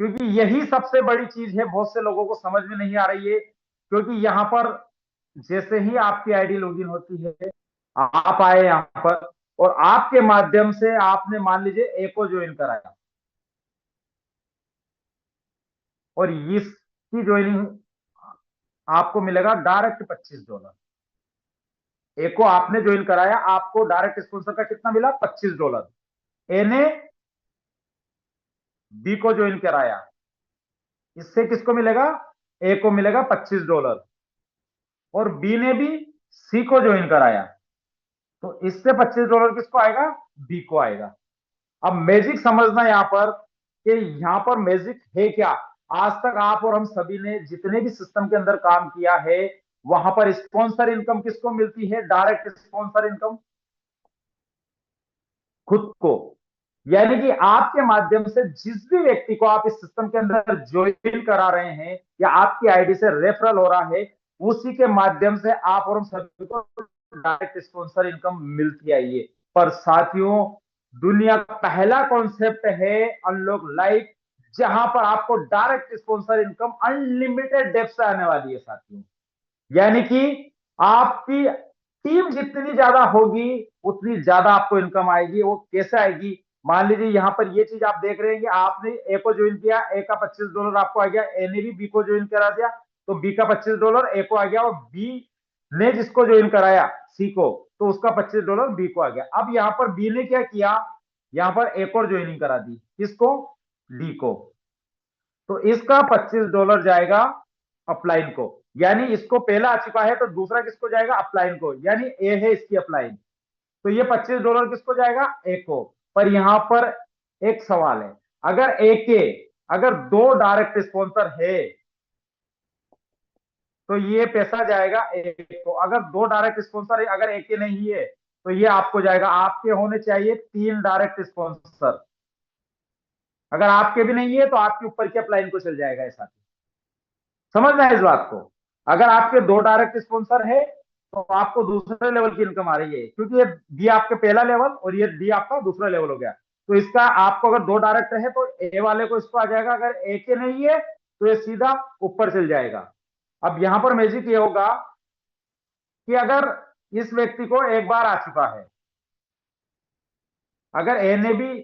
क्योंकि यही सबसे बड़ी चीज है, बहुत से लोगों को समझ में नहीं आ रही है। क्योंकि यहाँ पर जैसे ही आपकी आईडी लॉगिन होती है, आप आए यहाँ पर और आपके माध्यम से आपने मान लीजिए ए को ज्वाइन कराया, और इसकी ज्वाइनिंग आपको मिलेगा डायरेक्ट $25। ए को आपने ज्वाइन कराया, आपको डायरेक्ट स्पॉन्सर का कितना मिला, $25। ए ने बी को ज्वाइन कराया, इससे किसको मिलेगा, ए को मिलेगा $25। और बी ने भी सी को ज्वाइन कराया, तो इससे $25 किसको आएगा, बी को आएगा। अब मैजिक समझना यहां पर कि यहां पर मैजिक है क्या। आज तक आप और हम सभी ने जितने भी सिस्टम के अंदर काम किया है, वहां पर स्पॉन्सर इनकम किसको मिलती है, डायरेक्ट स्पॉन्सर इनकम खुद को। यानी कि आपके माध्यम से जिस भी व्यक्ति को आप इस सिस्टम के अंदर ज्वाइन करा रहे हैं या आपकी आईडी से रेफरल हो रहा है, उसी के माध्यम से आप और हम सभी को डायरेक्ट स्पॉन्सर इनकम मिलती है। ये पर साथियों, दुनिया का पहला कॉन्सेप्ट है अनलॉक लाइफ, जहां पर आपको direct sponsor income unlimited depth से आने वाली है साथियों। यानी कि आपकी टीम जितनी ज्यादा होगी, उतनी ज्यादा आपको इनकम आएगी। वो कैसे आएगी, मान लीजिए यहां पर ये चीज आप देख रहे हैं कि आपने ए को ज्वाइन किया, ए का $25 आपको आ गया, ए ने भी बी को ज्वाइन करा दिया, तो बी का $25 ए को आ गया, और बी ने जिसको ज्वाइन कराया सी को, तो उसका $25 बी को आ गया। अब यहां पर बी ने क्या किया, यहां पर एक और ज्वाइनिंग करा दी, किसको, डी को, तो इसका $25 जाएगा अपलाइन को। यानी इसको पहला आ चुका है, तो दूसरा किसको जाएगा, अपलाइन को। यानी ए है इसकी अपलाइन, तो ये $25 किसको जाएगा, ए को। पर यहां पर एक सवाल है, अगर ए के अगर दो डायरेक्ट स्पॉन्सर है, तो ये पैसा जाएगा ए को। अगर दो डायरेक्ट स्पॉन्सर है, अगर एक के नहीं है, तो ये आपको जाएगा। आपके होने चाहिए 3 डायरेक्ट स्पॉन्सर, अगर आपके भी नहीं है तो आपके ऊपर की अपलाइन को चल जाएगा। ऐसा समझना है इस बात को। अगर आपके दो डायरेक्ट स्पॉन्सर है, तो आपको दूसरे लेवल की इनकम आ रही है, क्योंकि ये डी आपके पहला लेवल और ये डी आपका दूसरा लेवल हो गया। तो इसका आपको अगर दो डायरेक्ट है, तो ए वाले को इसको आ जाएगा, अगर ए के नहीं है तो ये सीधा ऊपर चल जाएगा। अब यहां पर मैजिक ये होगा कि अगर इस व्यक्ति को एक बार आ चुका है, अगर ए ने भी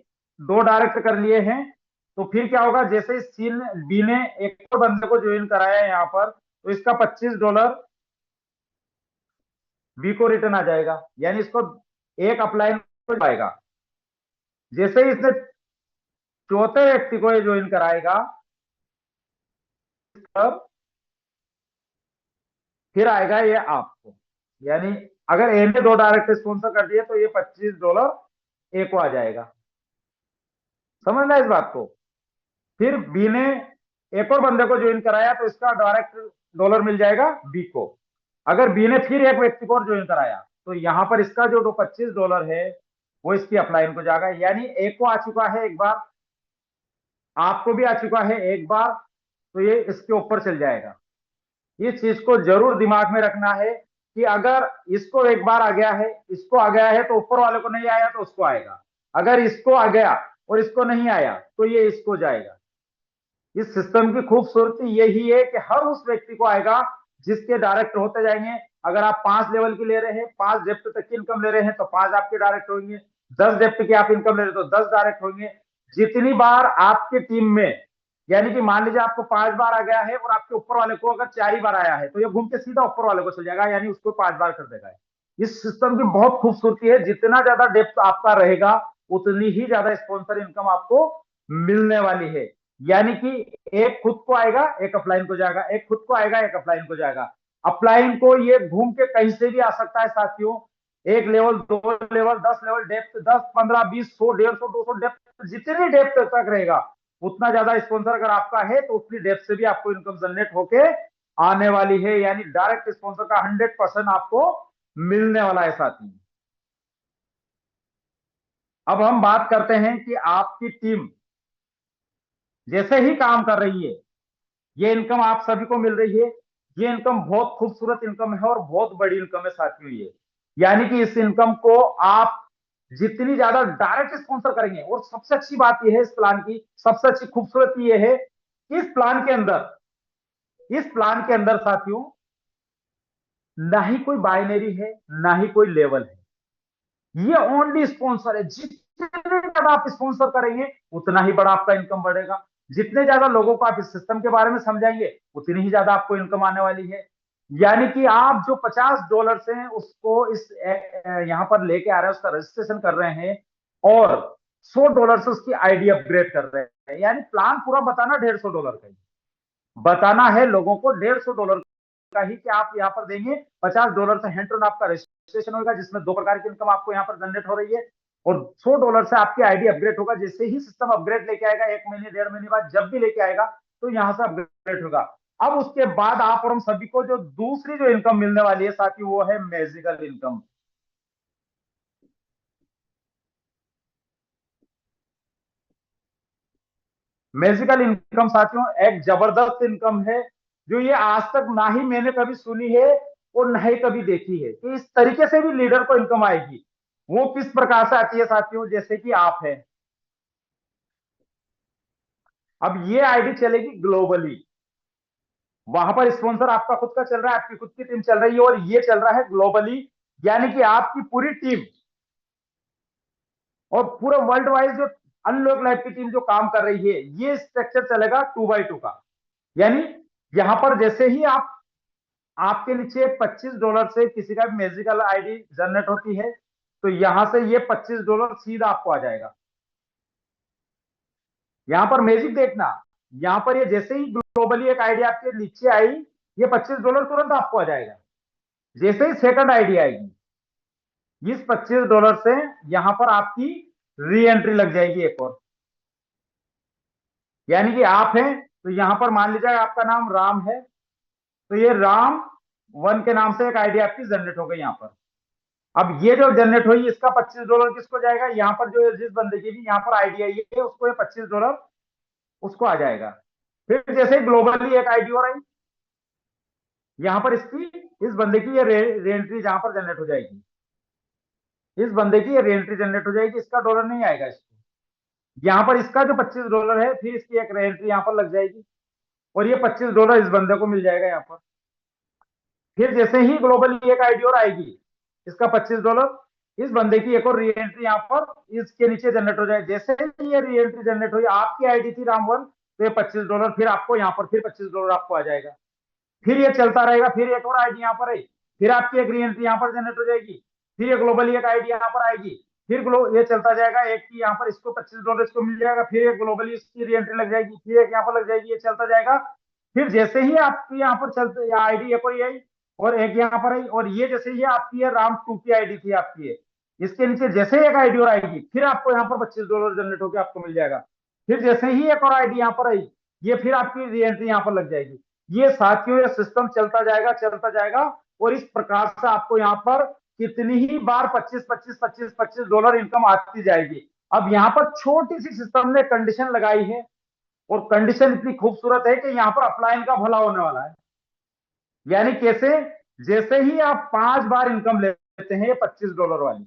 दो डायरेक्ट कर लिए हैं, तो फिर क्या होगा, जैसे सी ने बी ने एक और बंदे को ज्वाइन कराया है यहां पर, तो इसका $25 बी को रिटर्न आ जाएगा। यानी इसको एक अपलाइन हो जाएगा। जैसे ही इसने चौथे व्यक्ति को ये ज्वाइन कराएगा, तब फिर आएगा ये आपको। यानी अगर ए ने दो डायरेक्ट स्पॉन्सर कर दिए, तो ये $25 ए को आ जाएगा। समझना इस बात को। फिर बी ने एक और बंदे को ज्वाइन कराया, तो इसका डायरेक्ट डॉलर मिल जाएगा बी को। अगर बी ने फिर एक व्यक्ति को और ज्वाइन कराया, तो यहां पर इसका जो $25 है, वो इसकी अपलाइन को जाएगा। यानी एक को आ चुका है एक बार, आपको भी आ चुका है एक बार, तो ये इसके ऊपर चल जाएगा। इस चीज को जरूर दिमाग में रखना है कि अगर इसको एक बार आ गया है, इसको आ गया है, तो ऊपर वाले को नहीं आया तो उसको आएगा। अगर इसको आ गया और इसको नहीं आया, तो ये इसको जाएगा। इस सिस्टम की खूबसूरती यही है कि हर उस व्यक्ति को आएगा जिसके डायरेक्ट होते जाएंगे। अगर आप 5 लेवल की ले रहे हैं, 5 डेप्थ तक की इनकम ले रहे हैं, तो 5 आपके डायरेक्ट होंगे। 10 डेप्थ की आप इनकम ले रहे हैं, तो 10 डायरेक्ट होंगे। जितनी बार आपके टीम में, यानी कि मान लीजिए आपको 5 बार आ गया है, और आपके ऊपर वाले को अगर 4 ही बार आया है, तो ये घूम के सीधा ऊपर वाले को चल जाएगा, यानी उसको 5 बार कर देगा। इस सिस्टम की बहुत खूबसूरती है, जितना ज्यादा डेप्थ आपका रहेगा, उतनी ही ज्यादा स्पॉन्सर इनकम आपको मिलने वाली है। यानी कि एक खुद को आएगा, एक अपलाइन को जाएगा, एक खुद को आएगा, एक अपलाइन को जाएगा। अपलाइन को ये घूम के कहीं से भी आ सकता है साथियों। 1 level, 2 level, 10 level depth, 10, 15, 20, 100, 150, 200 depth, जितनी डेप्थ तक रहेगा, उतना ज्यादा स्पॉन्सर अगर आपका है, तो उतनी डेप्थ से भी आपको इनकम जनरेट होके आने वाली है। यानी डायरेक्ट स्पॉन्सर का 100% आपको मिलने वाला है साथी। अब हम बात करते हैं कि आपकी टीम जैसे ही काम कर रही है, ये इनकम आप सभी को मिल रही है। ये इनकम बहुत खूबसूरत इनकम है और बहुत बड़ी इनकम है साथियों ये। यानी कि इस इनकम को आप जितनी ज्यादा डायरेक्ट स्पॉन्सर करेंगे, और सबसे अच्छी बात यह है इस प्लान की, सबसे अच्छी खूबसूरती यह है कि इस प्लान के अंदर साथियों, ना ही कोई बाइनरी है, ना ही कोई लेवल है। ये ओनली स्पॉन्सर है। जितने ज्यादा आप स्पॉन्सर करेंगे उतना ही बड़ा आपका इनकम बढ़ेगा। जितने ज्यादा लोगों को आप इस सिस्टम के बारे में समझाएंगे उतनी ही ज्यादा आपको इनकम आने वाली है। यानी कि आप जो $50 से हैं उसको इस यहां पर लेके आ रहे हैं, उसका रजिस्ट्रेशन कर रहे हैं, और $100 से उसकी आईडी अपग्रेड कर रहे हैं। यानी प्लान पूरा बताना $150 का ही बताना है लोगों को, $150 का ही कि आप यहाँ पर देंगे। $50 से हैंड टू आपका रजिस्ट्रेशन होगा, जिसमें 2 प्रकार की इनकम आपको यहाँ पर जनरेट हो रही है, और $100 से आपकी आईडी अपग्रेड होगा। जैसे ही सिस्टम अपग्रेड लेके आएगा, 1 महीने 1.5 महीने बाद जब भी लेके आएगा, तो यहाँ से अपग्रेड होगा। अब उसके बाद आप और हम सभी को जो दूसरी जो इनकम मिलने वाली है साथी, वो है मैजिकल इनकम। मैजिकल इनकम साथियों एक जबरदस्त इनकम है, जो ये आज तक ना ही मैंने कभी सुनी है और ना ही कभी देखी है कि इस तरीके से भी लीडर को इनकम आएगी। वो किस प्रकार से आती है साथियों, जैसे कि आप है, अब ये आईडी चलेगी ग्लोबली। वहां पर स्पॉन्सर आपका खुद का चल रहा है, आपकी खुद की टीम चल रही है, और ये चल रहा है ग्लोबली। यानी कि आपकी पूरी टीम और पूरा वर्ल्ड वाइड जो अनलॉक लाइफ की टीम जो काम कर रही है, ये स्ट्रक्चर चलेगा 2x2 का। यानी यहां पर जैसे ही आपके नीचे $25 से किसी का भी मैजिकल आईडी जनरेट होती है, तो यहां से ये $25 सीधा आपको आ जाएगा। यहां पर मैजिक देखना, यहां पर ये जैसे ही ग्लोबली एक आईडी आपके नीचे आई, ये $25 तुरंत आपको आ जाएगा। जैसे ही सेकंड आईडी आएगी, इस $25 से यहां पर आपकी री एंट्री लग जाएगी एक और। यानी कि आप हैं तो यहां पर मान लीजिए आपका नाम राम है, तो ये राम 1 के नाम से एक आईडी आपकी जनरेट हो गई यहां पर। अब ये जो जनरेट हुई, इसका $25 किसको जाएगा, यहाँ पर जो जिस बंदे की भी यहाँ पर आईडी आई है, उसको ये $25 उसको आ जाएगा। फिर जैसे ग्लोबली एक आईडी और आई, यहाँ पर इसकी इस बंदे की ये रे एंट्री जहां पर जनरेट हो जाएगी, इस बंदे की ये रे एंट्री जनरेट हो जाएगी, इसका डॉलर नहीं आएगा इसको। यहाँ पर इसका जो $25 है, फिर इसकी एक रे एंट्री यहाँ पर लग जाएगी, और ये $25 इस बंदे को मिल जाएगा यहाँ पर। फिर जैसे ही ग्लोबली एक आईडी और आएगी, इसका $25, इस बंदे की एक और री एंट्री यहाँ पर इसके नीचे जनरेट हो जाए। जैसे ही ये री एंट्री जनरेट हुई, आपकी आईडी थी राम 1, तो ये $25 फिर आपको यहाँ पर फिर $25 आपको आ जाएगा। फिर ये चलता रहेगा, फिर एक और आईडी यहाँ पर आई, फिर आपकी एक री एंट्री यहाँ पर जनरेट हो जाएगी, फिर ये ग्लोबली एक आईडी यहाँ पर आएगी, फिर ये चलता जाएगा, एक की यहाँ पर इसको $25 इसको मिल जाएगा, फिर एक ग्लोबली इसकी री एंट्री लग जाएगी, फिर एक यहाँ पर लग जाएगी, ये चलता जाएगा। फिर जैसे ही आपकी यहाँ पर चलते आईडी एक और आई, और एक यहाँ पर आई, और ये जैसे ही आपकी है राम 2 की आईडी थी आपकी है, इसके नीचे जैसे ही एक आईडी और आएगी, फिर आपको यहाँ पर $25 जनरेट होकर आपको मिल जाएगा। फिर जैसे ही एक और आईडी यहाँ पर आई, ये फिर आपकी री एंट्री यहाँ पर लग जाएगी। ये साथियों ये सिस्टम चलता जाएगा, चलता जाएगा, और इस प्रकार से आपको यहाँ पर कितनी ही बार 25 $25 इनकम आती जाएगी। अब यहाँ पर छोटी सी सिस्टम ने कंडीशन लगाई है, और कंडीशन इतनी खूबसूरत है कि यहाँ पर अपलाइन का भला होने वाला है। यानी कैसे, जैसे ही आप 5 बार इनकम लेते हैं ये $25 वाली,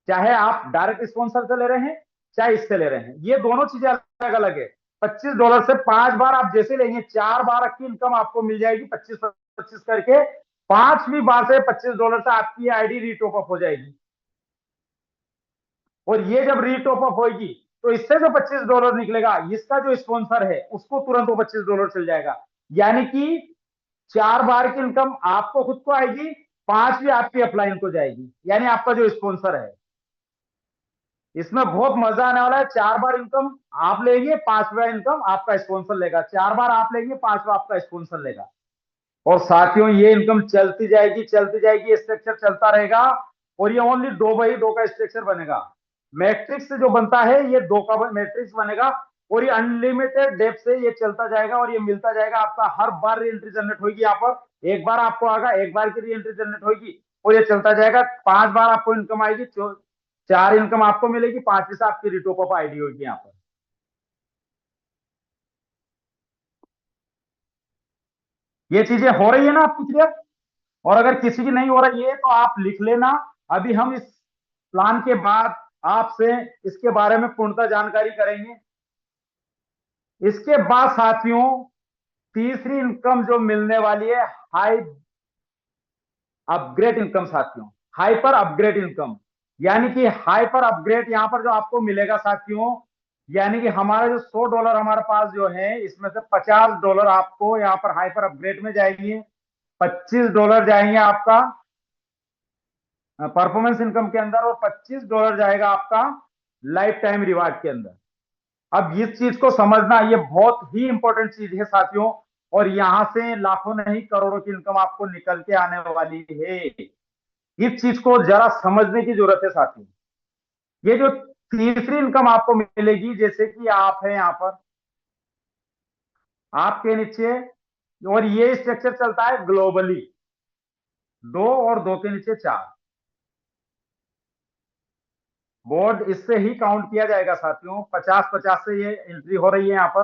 चाहे आप डायरेक्ट स्पॉन्सर से ले रहे हैं, चाहे इससे ले रहे हैं, ये दोनों चीजें अलग अलग है। $25 से 5 बार आप जैसे लेंगे, 4 बार की इनकम आपको मिल जाएगी 25-25 करके। 5वीं बार से $25 से आपकी आईडी रीटॉप अप हो जाएगी, और ये जब रीटॉप अप होगी, तो इससे जो $25 निकलेगा, इसका जो स्पॉन्सर है उसको तुरंत वो $25 चल जाएगा। यानी कि 4 बार की इनकम आपको खुद को आएगी, 5वीं आपकी अपलाइन को जाएगी, यानी आपका जो स्पॉन्सर है। इसमें बहुत मजा आने वाला है। 4 बार इनकम आप लेंगे, 5वां इनकम आपका स्पॉन्सर लेगा, 4 बार आप लेंगे, 5वां आपका स्पॉन्सर लेगा। और साथियों ये इनकम चलती जाएगी, चलती जाएगी, स्ट्रक्चर चलता रहेगा, और ये ओनली 2x2 का स्ट्रक्चर बनेगा। मैट्रिक्स जो बनता है, ये 2 का मैट्रिक्स बनेगा, और ये अनलिमिटेड डेप्थ से ये चलता जाएगा, और ये मिलता जाएगा। आपका हर बार री एंट्री जनरेट होगी, यहाँ पर एक बार आपको आएगा, एक बार की री एंट्री जनरेट होगी, और ये चलता जाएगा। 5 बार आपको इनकम आएगी, 4 इनकम आपको मिलेगी, 5वीं से आपकी रिटॉप अप आईडी होगी यहाँ पर। ये चीजें हो रही है ना आपकी क्लियर? और अगर किसी की नहीं हो रही है तो आप लिख लेना। अभी हम इस प्लान के बाद आपसे इसके बारे में पूर्णतः जानकारी करेंगे। इसके बाद साथियों तीसरी इनकम जो मिलने वाली है हाई अपग्रेड इनकम साथियों, हाइपर अपग्रेड इनकम। यानी कि हाइपर अपग्रेड यहां पर जो आपको मिलेगा साथियों, यानी कि हमारा जो $100 हमारे पास जो है इसमें से $50 आपको यहां पर हाइपर अपग्रेड में जाएंगे, $25 जाएंगे आपका परफॉर्मेंस इनकम के अंदर, और $25 जाएगा आपका लाइफ टाइम रिवार्ड के अंदर। अब इस चीज को समझना ये बहुत ही इंपॉर्टेंट चीज है साथियों, और यहां से लाखों नहीं करोड़ों की इनकम आपको निकल के आने वाली है। इस चीज को जरा समझने की जरूरत है साथियों। ये जो तीसरी इनकम आपको मिलेगी, जैसे कि आप है यहां पर आपके नीचे, और ये स्ट्रक्चर चलता है ग्लोबली, 2 और 2 के नीचे 4 बोर्ड, इससे ही काउंट किया जाएगा साथियों। 50-50 से ये एंट्री हो रही है यहां पर,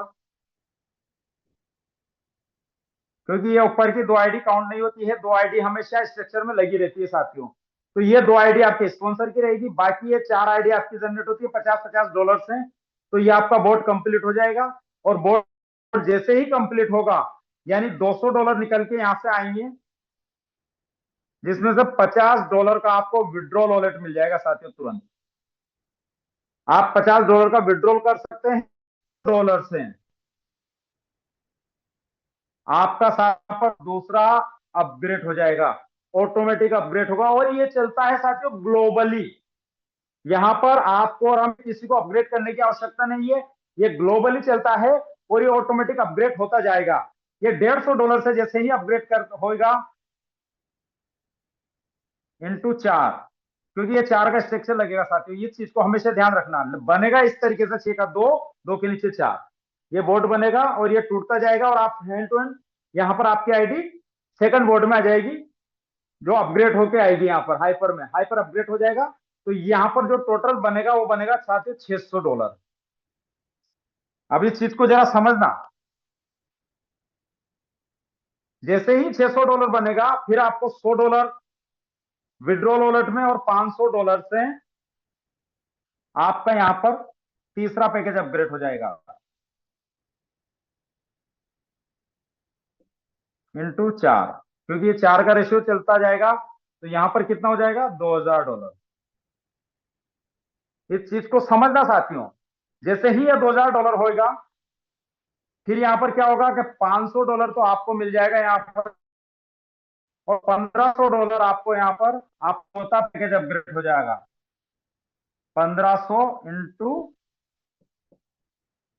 क्योंकि ये ऊपर की 2 आईडी काउंट नहीं होती है। 2 आईडी हमेशा स्ट्रक्चर में लगी रहती है साथियों। तो ये 2 आईडी आपके स्पॉन्सर की रहेगी, बाकी ये 4 आईडी आपकी जनरेट होती है $50-50 से। तो ये आपका बोर्ड कंप्लीट हो जाएगा, और बोर्ड जैसे ही कंप्लीट होगा यानी $200 निकल के यहां से आएंगे, जिसमें से $50 का आपको विड्रॉल वॉलेट मिल जाएगा साथियों। तुरंत आप $50 का विड्रॉल कर सकते हैं डॉलर से। आपका साथ पर दूसरा अपग्रेड हो जाएगा, ऑटोमेटिक अपग्रेड होगा, और ये चलता है साथियों ग्लोबली। यहां पर आपको और हम किसी को अपग्रेड करने की आवश्यकता नहीं है, ये ग्लोबली चलता है और ये ऑटोमेटिक अपग्रेड होता जाएगा। ये $150 से जैसे ही अपग्रेड कर होगा इंटू 4, क्योंकि ये 4 का स्ट्रक्चर लगेगा साथियों। इस चीज को हमेशा ध्यान रखना, बनेगा इस तरीके से 6 का 2, 2 के नीचे 4 ये बोर्ड बनेगा, और ये टूटता जाएगा, और आप हैंड टू हैंड यहां पर आपकी आईडी सेकंड बोर्ड में आ जाएगी, जो अपग्रेड होके आएगी यहां पर हाइपर में, हाइपर अपग्रेड हो जाएगा। तो यहां पर जो टोटल बनेगा वो बनेगा साथियों $600। अब इस चीज को जरा समझना, जैसे ही $600 बनेगा फिर आपको $100 विड्रॉल वॉलेट में, और $500 से आपका यहां पर तीसरा पैकेज अपग्रेड हो जाएगा इंटू 4, क्योंकि ये 4 का रेशियो चलता जाएगा। तो यहां पर कितना हो जाएगा $2000। इस चीज को समझना साथियों, जैसे ही ये $2000 होगा फिर यहां पर क्या होगा कि $500 तो आपको मिल जाएगा यहां पर, और $1500 आपको यहां पर आपको चौथा पैकेज अपग्रेड हो जाएगा। 1500 इंटू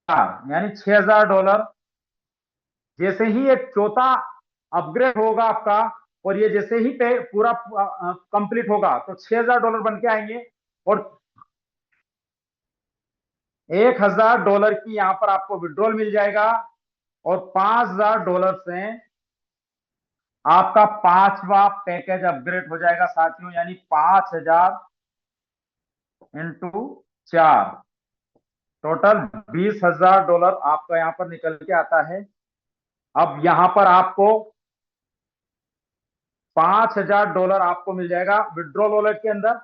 4 यानी $6000। जैसे ही एक चौथा अपग्रेड होगा आपका, और ये जैसे ही पे पूरा कंप्लीट होगा तो $6000 बन के आएंगे, और $1000 की यहां पर आपको विड्रॉल मिल जाएगा, और $5000 से आपका पांचवा पैकेज अपग्रेड हो जाएगा साथियों, यानी 5000 इंटू 4 टोटल $20000 आपका यहां पर निकल के आता है। अब यहां पर आपको $5000 आपको मिल जाएगा विड्रॉल वॉलेट के अंदर,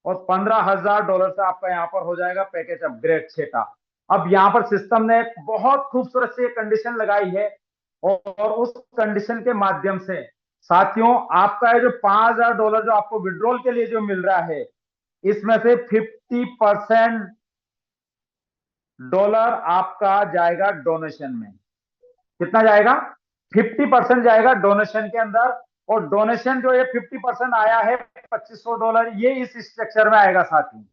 और $15000 से आपका यहां पर हो जाएगा पैकेज अपग्रेड 6 का। अब यहां पर सिस्टम ने एक बहुत खूबसूरत सी कंडीशन लगाई है, और उस कंडीशन के माध्यम से साथियों आपका ये जो $5000 जो आपको विड्रॉल के लिए जो मिल रहा है, इसमें से $50 आपका जाएगा डोनेशन में। कितना जाएगा? 50% जाएगा डोनेशन के अंदर, और डोनेशन जो ये 50% आया है $2500, ये इस स्ट्रक्चर में आएगा साथियों।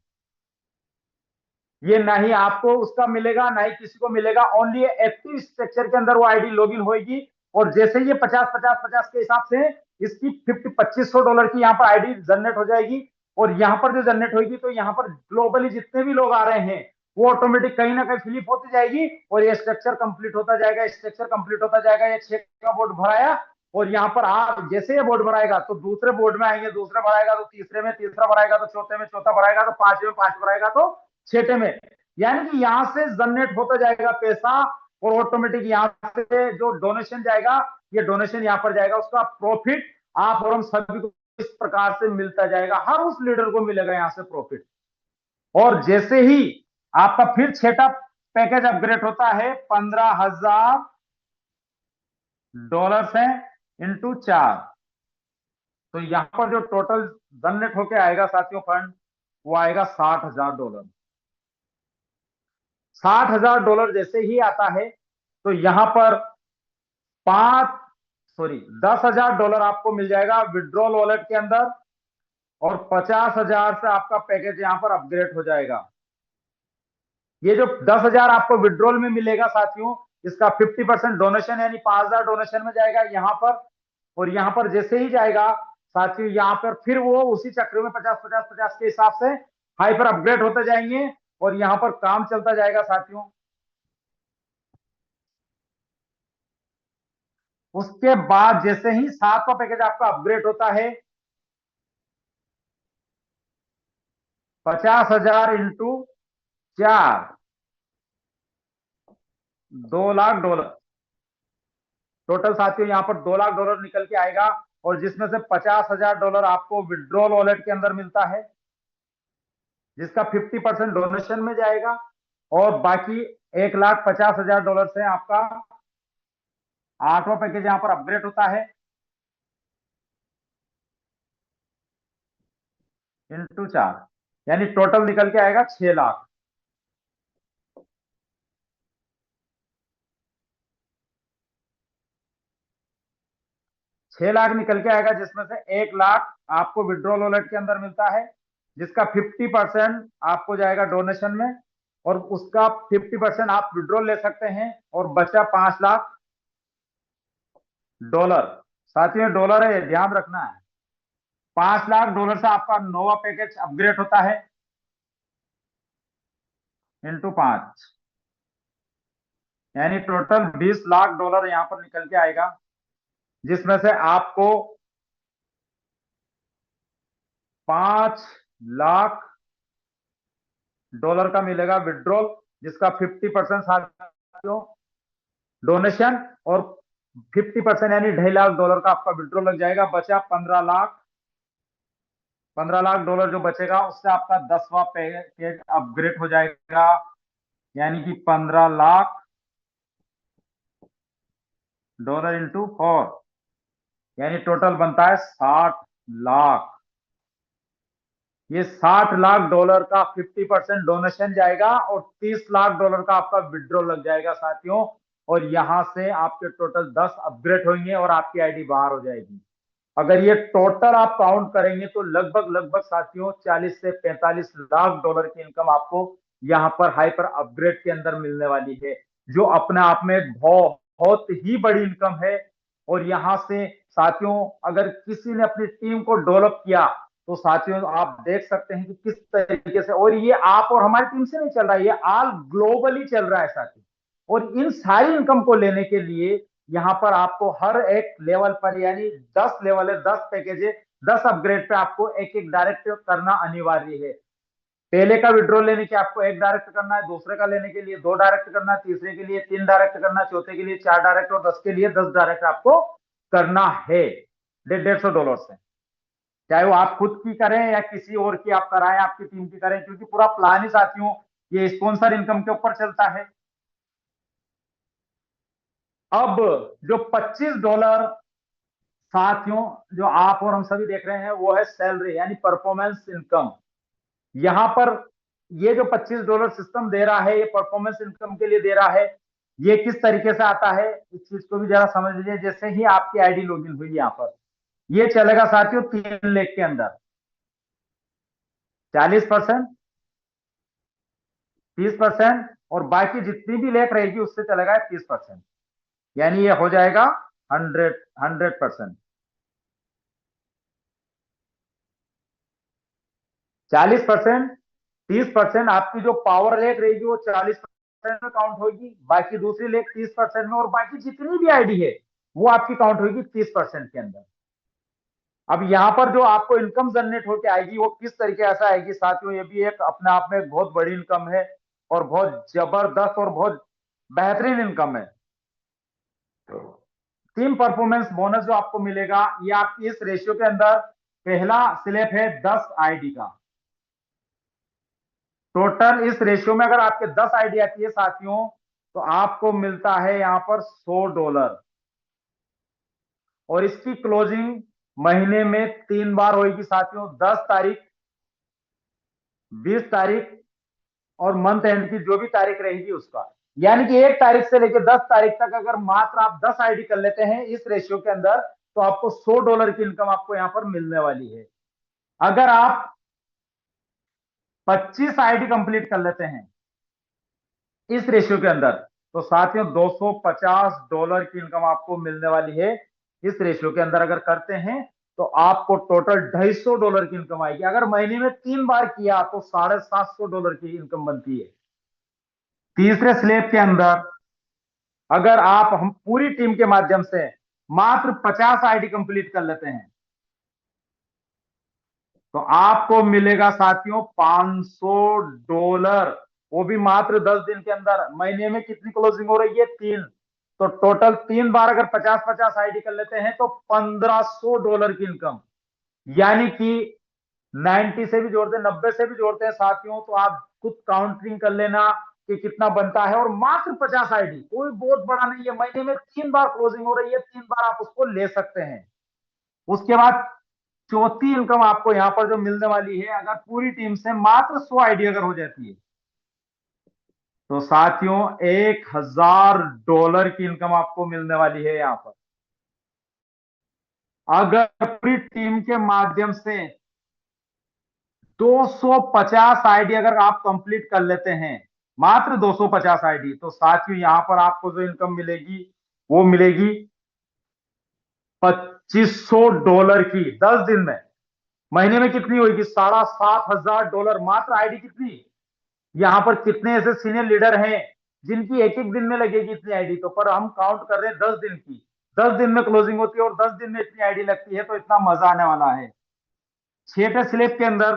ये ना ही आपको उसका मिलेगा ना ही किसी को मिलेगा, ओनली एक्टिव स्ट्रक्चर के अंदर वो आईडी लॉगिन होगी, और जैसे ये 50-50-50 के हिसाब से इसकी $2500 की यहाँ पर आईडी जनरेट हो जाएगी, और यहाँ पर जो जनरेट होगी तो यहाँ पर ग्लोबली जितने भी लोग आ रहे हैं वो ऑटोमेटिक कहीं ना कहीं फिलिप होती जाएगी, और ये स्ट्रक्चर कंप्लीट होता जाएगा, स्ट्रक्चर कंप्लीट होता जाएगा। ये 6 का बोर्ड भराया, और यहाँ पर आप जैसे ये बोर्ड भराएगा तो दूसरे बोर्ड में आएंगे, दूसरा भराएगा तो तीसरे में, तीसरा भराएगा तो चौथे में, चौथा भराएगा तो पांचवें में, पांच भराएगा तो छठे में। यानी कि यहां से जनरेट होता जाएगा पैसा, और ऑटोमेटिक यहां से जो डोनेशन जाएगा, ये डोनेशन यहां पर जाएगा, उसका प्रॉफिट आप और हम सभी को इस प्रकार से मिलता जाएगा, हर उस लीडर को मिलेगा यहां से प्रॉफिट। और जैसे ही आपका फिर छठा पैकेज अपग्रेड होता है, $15,000 से इंटू 4, तो यहां पर जो टोटल जनरेट होके आएगा साथियों फंड, वो आएगा $60,000। $60,000 जैसे ही आता है तो यहां पर पांच सॉरी $10,000 आपको मिल जाएगा विड्रॉल वॉलेट के अंदर, और 50,000 से आपका पैकेज यहां पर अपग्रेड हो जाएगा। ये जो 10,000 आपको विड्रॉल में मिलेगा साथियों, इसका 50% डोनेशन यानी 5,000 डोनेशन में जाएगा यहां पर। और यहां पर जैसे ही जाएगा साथियों, यहां पर फिर वो उसी चक्र में 50-50-50 के हिसाब से हाइपर अपग्रेड होते जाएंगे और यहां पर काम चलता जाएगा साथियों। उसके बाद जैसे ही 7वां पैकेज आपका अपग्रेड होता है, 50,000 इंटू 4, $2,00,000 टोटल साथियों, यहां पर $2,00,000 निकल के आएगा। और जिसमें से $50,000 आपको विड्रॉल वॉलेट के अंदर मिलता है, जिसका 50% डोनेशन में जाएगा, और बाकी $1,50,000 से आपका 8वां पैकेज यहां पर अपग्रेड होता है, इंटू 4, यानी टोटल निकल के आएगा 6,00,000। 6,00,000 निकल के आएगा, जिसमें से 1,00,000 आपको विड्रॉल वॉलेट के अंदर मिलता है, जिसका 50% आपको जाएगा डोनेशन में, और उसका 50% आप विड्रॉल ले सकते हैं, और बचा $5,00,000। साथियों डॉलर है, ध्यान रखना है। $5,00,000 से आपका नोवा पैकेज अपग्रेड होता है, इंटू 5, यानी टोटल $20,00,000 यहां पर निकल के आएगा, जिसमें से आपको $5,00,000 का मिलेगा विड्रॉल, जिसका 50% साथियों डोनेशन, और 50% यानी $2,50,000 का आपका विड्रॉल लग जाएगा। बचा $15,00,000 जो बचेगा उससे आपका 10वां पैकेज अपग्रेड हो जाएगा, यानी कि $15,00,000 इंटू 4, यानी टोटल बनता है 60,00,000। ये $60,00,000 का 50% डोनेशन जाएगा, और $30,00,000 का आपका विड्रॉल लग जाएगा साथियों। और यहां से आपके टोटल 10 अपग्रेड होंगे और आपकी आईडी बाहर हो जाएगी। अगर ये टोटल आप काउंट करेंगे तो लगभग लगभग साथियों 40 से $45,00,000 की इनकम आपको यहां पर हाइपर अपग्रेड के अंदर मिलने वाली है, जो अपने आप में बहुत ही बड़ी इनकम है। और यहां से साथियों अगर किसी ने अपनी टीम को डेवलप किया, तो साथियों आप देख सकते हैं कि किस तरीके से, और ये आप और हमारी टीम से नहीं चल रहा है, ये ऑल ग्लोबली चल रहा है साथियों। और इन सारी इनकम को लेने के लिए यहां पर आपको हर एक लेवल पर, यानी 10 लेवल है, 10 पैकेज है, 10 अपग्रेड पे आपको एक एक डायरेक्ट करना अनिवार्य है। पहले का विड्रॉल लेने के आपको एक डायरेक्ट करना है, दूसरे का लेने के लिए 2 डायरेक्ट करना है, तीसरे के लिए 3 डायरेक्ट करना है, चौथे के लिए 4 डायरेक्ट, और 10 के लिए 10 डायरेक्ट आपको करना है $150 से। चाहे वो आप खुद की करें या किसी और की आप कराएं, आपकी टीम की करें, क्योंकि पूरा प्लान ही साथियों ये स्पॉन्सर इनकम के ऊपर चलता है। अब जो $25 साथियों जो आप और हम सभी देख रहे हैं, वो है सैलरी यानी परफॉर्मेंस इनकम। यहां पर ये जो $25 सिस्टम दे रहा है, ये परफॉर्मेंस इनकम के लिए दे रहा है। ये किस तरीके से आता है, इस चीज को भी जरा समझ लीजिए। जैसे ही आपकी आईडी लॉगिन हुई यहां पर, ये चलेगा साथियों 3 लेख के अंदर 40%, 30%, और बाकी जितनी भी लेख रहेगी उससे चलेगा 30%, यानी ये हो जाएगा 100%। 40%, 30% आपकी जो पावर लेख रहेगी वो 40% में काउंट होगी, बाकी दूसरी लेख 30% में, और बाकी जितनी भी आईडी है वो आपकी काउंट होगी 30% के अंदर। अब यहां पर जो आपको इनकम जनरेट होकर आएगी वो किस तरीके से आएगी साथियों, ये भी एक अपने आप में एक बहुत बड़ी इनकम है, और बहुत जबरदस्त और बहुत बेहतरीन इनकम है। टीम परफॉर्मेंस बोनस जो आपको मिलेगा, ये आपकी इस रेशियो के अंदर पहला स्लैब है 10 आईडी का। टोटल इस रेशियो में अगर आपके 10 आईडी आती है साथियों, तो आपको मिलता है यहां पर $100। और इसकी क्लोजिंग महीने में 3 बार होगी साथियों, 10 तारीख, 20 तारीख और मंथ एंड की जो भी तारीख रहेगी उसका। यानी कि 1 तारीख से लेकर 10 तारीख तक अगर मात्र आप 10 आईडी कर लेते हैं इस रेशियो के अंदर, तो आपको $100 की इनकम आपको यहां पर मिलने वाली है। अगर आप 25 आईडी कंप्लीट कर लेते हैं इस रेशियो के अंदर, तो साथियों $250 की इनकम आपको मिलने वाली है। इस रेशियो के अंदर अगर करते हैं तो आपको टोटल $250 की इनकम आएगी। अगर महीने में 3 बार किया तो $750 की इनकम बनती है। तीसरे स्लैब के अंदर अगर आप हम पूरी टीम के माध्यम से मात्र 50 आईडी कंप्लीट कर लेते हैं, तो आपको मिलेगा साथियों $500। वो भी मात्र 10 दिन के अंदर। महीने में कितनी क्लोजिंग हो रही है? 3। तो टोटल 3 बार अगर 50-50 आईडी कर लेते हैं तो $1500 की इनकम। यानी कि 90 से भी जोड़ते हैं, 90 से भी जोड़ते हैं साथियों, तो आप खुद काउंटिंग कर लेना कि कितना बनता है। और मात्र 50 आईडी, कोई बहुत बड़ा नहीं है। महीने में 3 बार क्लोजिंग हो रही है, 3 बार आप उसको ले सकते हैं। उसके बाद चौथी इनकम आपको यहां पर जो मिलने वाली है, अगर पूरी टीम से मात्र 100 आईडी अगर हो जाती है, तो साथियों $1000 की इनकम आपको मिलने वाली है यहां पर। अगर पूरी टीम के माध्यम से 250 आईडी अगर आप कंप्लीट कर लेते हैं, मात्र 250 आईडी, तो साथियों यहां पर आपको जो इनकम मिलेगी वो मिलेगी $2500 की 10 दिन में। महीने में कितनी होगी? $7500। मात्र आईडी कितनी? यहां पर कितने ऐसे सीनियर लीडर हैं जिनकी एक एक दिन में लगेगी इतनी आईडी, तो पर हम काउंट कर रहे हैं 10 दिन की। 10 दिन में क्लोजिंग होती है और 10 दिन में इतनी आईडी लगती है, तो इतना मजा आने वाला है। छठे स्लैब के अंदर